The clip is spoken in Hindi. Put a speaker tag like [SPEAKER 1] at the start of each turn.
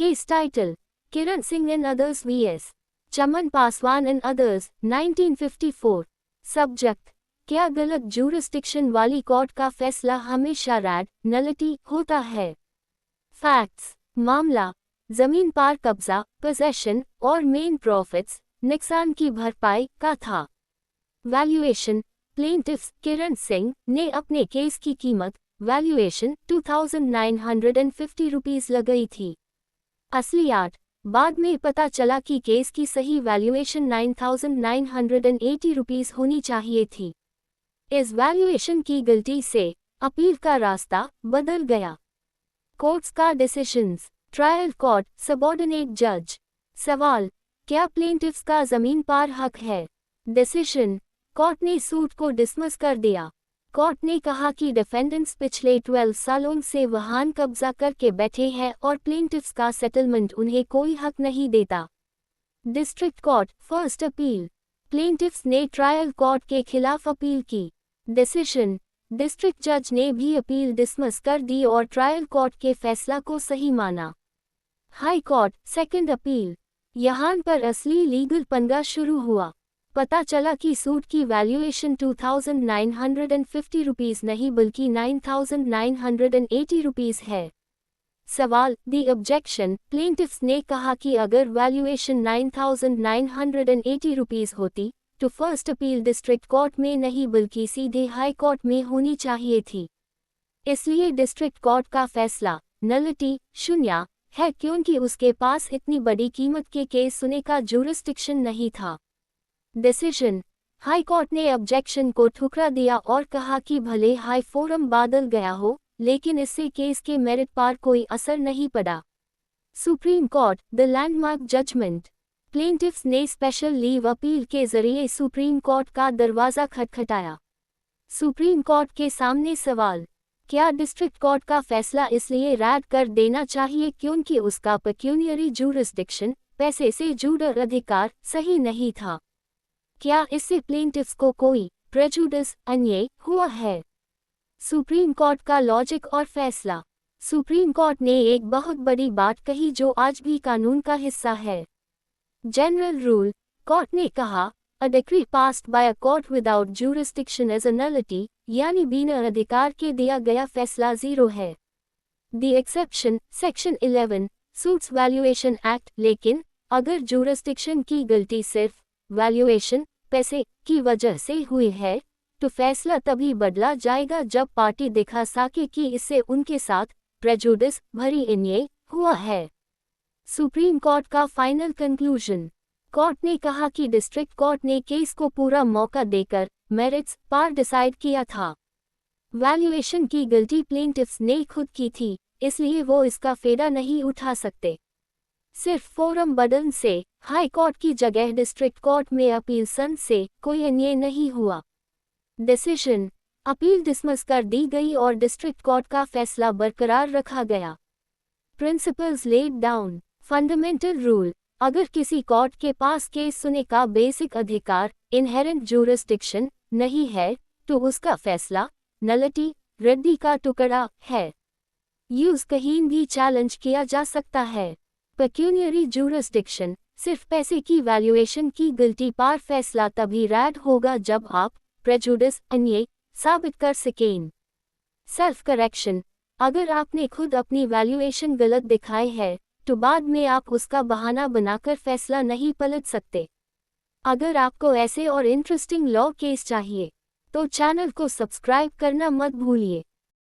[SPEAKER 1] Case title: Kiran Singh and others vs. Chaman Paswan and others, 1954. Subject: क्या गलत जुरिस्डिक्शन वाली कोर्ट का फैसला हमेशा रैड नलिटी होता है? फैक्ट्स: मामला जमीन पर कब्जा, पोजेशन और मेन प्रॉफिट्स, नुकसान की भरपाई का था। वैल्यूएशन: प्लेंटिफ्स किरण सिंह ने अपने केस की कीमत वैल्यूएशन 2950 रुपीस लगाई थी। असलियात: बाद में पता चला कि केस की सही वैल्यूएशन 9980 रुपीस होनी चाहिए थी। इस वैल्यूएशन की गलती से अपील का रास्ता बदल गया। कोर्ट्स का डिसीजंस: ट्रायल कोर्ट सबऑर्डिनेट जज। सवाल: क्या प्लेंटिफ्स का जमीन पर हक है? डिसीजन: कोर्ट ने सूट को डिसमिस कर दिया। कोर्ट ने कहा कि डिफेंडेंट्स पिछले 12 सालों से वाहन कब्जा करके बैठे हैं और प्लेंटिफ्स का सेटलमेंट उन्हें कोई हक नहीं देता। डिस्ट्रिक्ट कोर्ट फर्स्ट अपील: प्लेंटिफ्स ने ट्रायल कोर्ट के खिलाफ अपील की। डिसीजन: डिस्ट्रिक्ट जज ने भी अपील डिसमिस कर दी और ट्रायल कोर्ट के फैसला को सही माना। हाई कोर्ट सेकंड अपील: यहाँ पर असली लीगल पंगा शुरू हुआ। पता चला कि सूट की वैल्यूएशन 2950 रुपीस नहीं बल्कि 9980 रुपीस है। सवाल: दी ऑब्जेक्शन: प्लेंटिफ्स ने कहा कि अगर वैल्यूएशन 9980 रुपीस होती तो फर्स्ट अपील डिस्ट्रिक्ट कोर्ट में नहीं बल्कि सीधे हाई कोर्ट में होनी चाहिए थी। इसलिए डिस्ट्रिक्ट कोर्ट का फैसला नलिटी शून्य है क्योंकि उसके पास इतनी बड़ी कीमत के केस सुनने का जुरिस्डिक्शन नहीं था। डिसीजन: हाई कोर्ट ने ऑब्जेक्शन को ठुकरा दिया और कहा कि भले हाई फोरम बदल गया हो लेकिन इससे केस के मेरिट पर कोई असर नहीं पड़ा। Supreme court the landmark judgement: plaintiffs ने स्पेशल लीव अपील के जरिए सुप्रीम कोर्ट का दरवाजा खटखटाया। सुप्रीम कोर्ट के सामने सवाल: क्या डिस्ट्रिक्ट कोर्ट का फैसला इसलिए रद्द कर देना चाहिए क्योंकि उसका पेक्यूनियरी जुरिस्डिक्शन पैसे से जुड़ा अधिकार सही नहीं था? क्या इससे प्लेंटिफ्स को कोई प्रेजुडिस अन्याय हुआ है? सुप्रीम कोर्ट का लॉजिक और फैसला: सुप्रीम कोर्ट ने एक बहुत बड़ी बात कही जो आज भी कानून का हिस्सा है। जनरल रूल: कोर्ट ने कहा, अ decree passed by a court without jurisdiction is a nullity, यानी बिना अधिकार के दिया गया फैसला जीरो है। The exception: section 11 suits valuation act. लेकिन अगर जुरिस्डिक्शन की गलती सिर्फ वैल्यूएशन पैसे की वजह से हुई है तो फैसला तभी बदला जाएगा जब पार्टी दिखा सके कि इससे उनके साथ प्रेजुडिस भरी अन्याय हुआ है। सुप्रीम कोर्ट का फाइनल कंक्लूजन: कोर्ट ने कहा कि डिस्ट्रिक्ट कोर्ट ने केस को पूरा मौका देकर मेरिट्स पर डिसाइड किया था। वैल्यूएशन की गलती प्लेंटिफ्स ने खुद की थी, इसलिए वो इसका फायदा नहीं उठा सकते। सिर्फ फोरम बदलने से हाई कोर्ट की जगह डिस्ट्रिक्ट कोर्ट में अपील सन से कोई अन्याय नहीं हुआ। डिसीजन: अपील डिसमिस कर दी गई और डिस्ट्रिक्ट कोर्ट का फैसला बरकरार रखा गया। Principles laid down. Fundamental rule: अगर किसी कोर्ट के पास केस सुनने का बेसिक अधिकार इनहेरेंट जुरिस्डिक्शन नहीं है तो उसका फैसला नलिटी रद्दी का टुकड़ा है। यूज कहीं भी चैलेंज किया जा सकता है। पेक्यूनियरी जुरिस्डिक्शन: सिर्फ पैसे की वैल्यूएशन की गलती पर फैसला तभी रद्द होगा जब आप प्रेजुडिस अन्याय साबित कर सकें। सेल्फ करेक्शन: अगर आपने खुद अपनी वैल्यूएशन गलत दिखाई है तो बाद में आप उसका बहाना बनाकर फैसला नहीं पलट सकते। अगर आपको ऐसे और इंटरेस्टिंग लॉ केस चाहिए तो चैनल को सब्सक्राइब करना मत भूलिए।